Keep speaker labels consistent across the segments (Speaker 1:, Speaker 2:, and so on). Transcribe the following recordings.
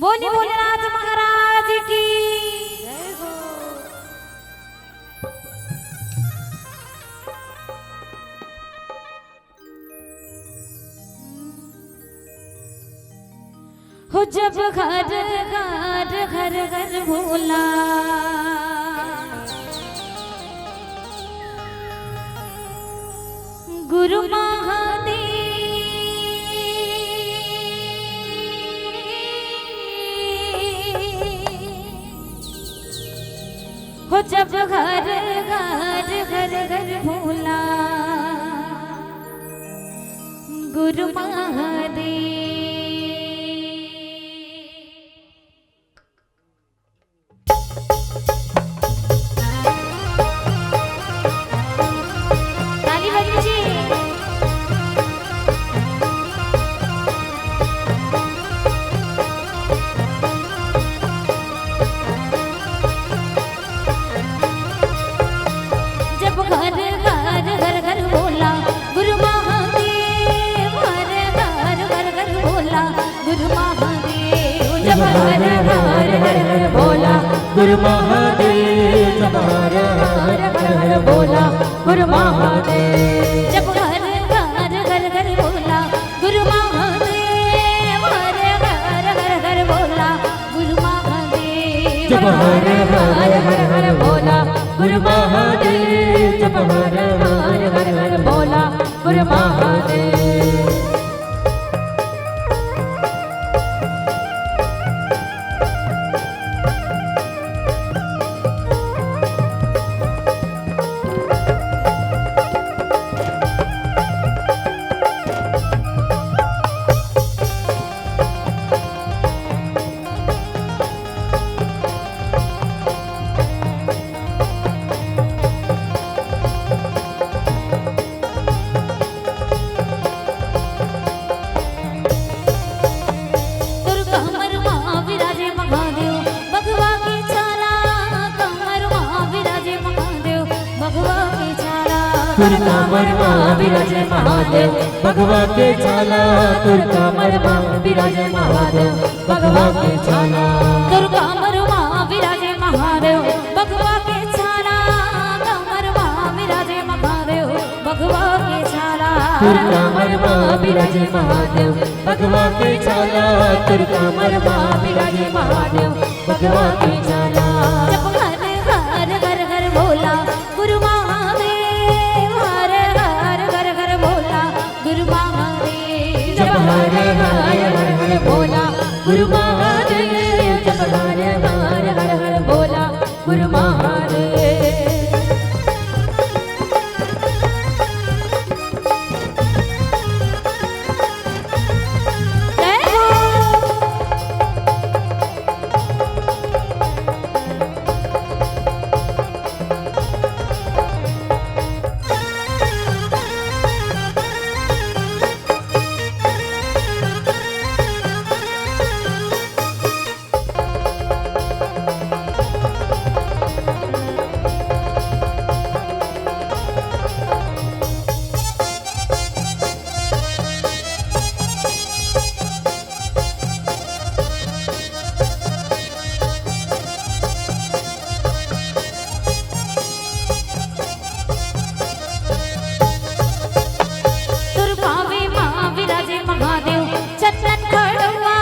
Speaker 1: बोली भोलेनाथ महाराज की
Speaker 2: जय हो।
Speaker 1: हो जब घर घर घर घर भोला गुरु महादेव हो जब घर घर घर घर भोला गुरु महादेव ताली बजी जी जब घर घर घर घर भोला गुरु महादेव घर घर घर घर भोला गुरु महादेव जब घर घर घर घर भोला
Speaker 2: गुरु महादेव जब हर हर हर हर बोला गुरु महादेव
Speaker 1: जब घर घर घर घर भोला गुरु महादेव घर घर घर घर भोला गुरु महादेव
Speaker 2: जब हर हर हर हर बोला गुरु महादेव जब हर हर हर हर बोला गुरु महादेव
Speaker 1: तुर कमर महा विराजे महादेव भगवा की छाला कमर महा विराजे महादेव भगवा की छाला
Speaker 2: तुर कामर माँ विराजे महादेव भगवा के छाला तुर कामर माँ विराजे महादेव भगवा के छाला
Speaker 1: तुर कमर महा विराजे महादेव भगवा की छाला कमर महा विराजे महादेव भगवा की छाला
Speaker 2: तुर कामर माँ विराजे महादेव भगवा के छाला तुर कामर माँ विराजे महादेव भगवा के छाला
Speaker 1: जब घर घर घर घर भोला गुरु महादेव हर हर घर घर भोला गुरु महादेव
Speaker 2: जब हर हर हर हर बोला गुरु महादेव जब हर हर हर हर बोला गुरु महादेव
Speaker 1: जय हो तुर पावे महा विराजे महादेव चंदन खड़वा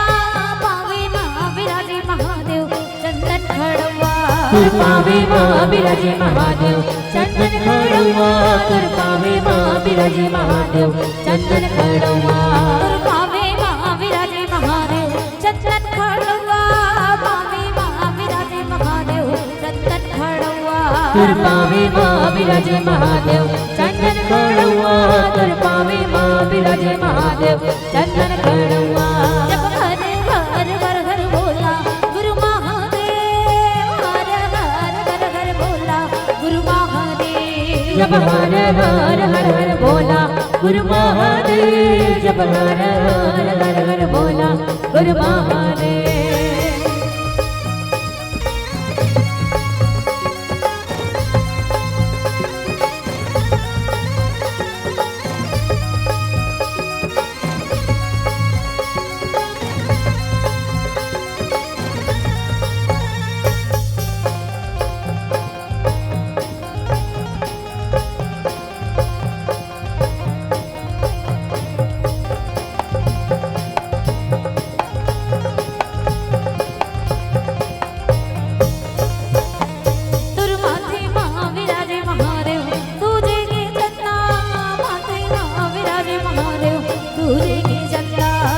Speaker 1: पावे महा विराजे महादेव चंदन खड़वा
Speaker 2: तुर पावे माँ विराजे महादेव चंदन खड़वा तुर पावे माँ विराजे महादेव चंदन खड़वा
Speaker 1: तुर पावे महा विराजे महादेव चंदन खड़वा पावे महा विराजे महादेव चंदन खड़वा
Speaker 2: तुर पावे माँ विराजे महादेव चंदन खड़वा तुर पावे माँ विराजे महादेव चंदन खड़वा
Speaker 1: जब घर घर घर घर भोला गुरु महादेव हर हर घर घर भोला गुरु महादेव
Speaker 2: जब हर हर हर हर बोला गुरु महादेव जब हर हर हर हर बोला गुरु महादेव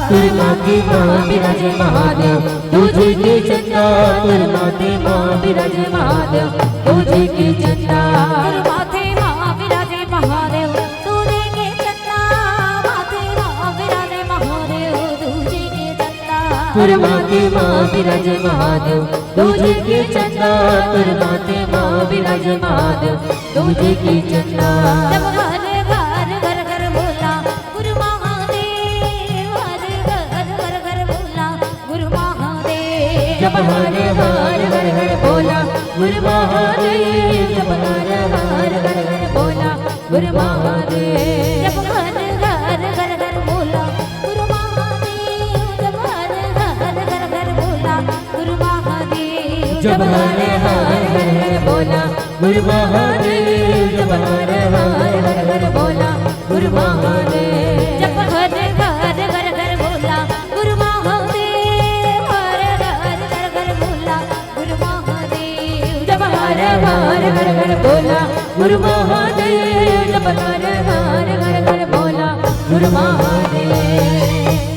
Speaker 2: माते माँ विराजे महादेव तुझे की चंदा माते माँ विराजे महादेव तुझे की चंदा
Speaker 1: माथे माँ विराजे महादेव तुझे के चंदा माथे माँ विराजे महादेव तुझे के चंदा
Speaker 2: माते माँ विराजे महादेव तुझे की चंदा माते माँ विराजे महादेव तुझे की चंदा
Speaker 1: जब घर घर घर घर बोला गुरु महादेव हर घर घर घर बोला गुरु महादेव
Speaker 2: जब हर हर हर हर बोला गुरु महादेव जब हर हर हर हर बोला गुरु महादेव
Speaker 1: जब घर घर घर घर बोला गुरु महादेव जब घर घर घर घर बोला गुरु महादेव
Speaker 2: जब हर हर हर हर बोला गुरु महादेव जब हर हर हर हर बोला गुरु महादेव
Speaker 1: जब घर घर घर घर बोला गुरु महादेव हर घर घर घर बोला गुरु महादेव
Speaker 2: जब हर हर हर हर बोला गुरु महादेव जब हर हर हर हर बोला गुरु महादेव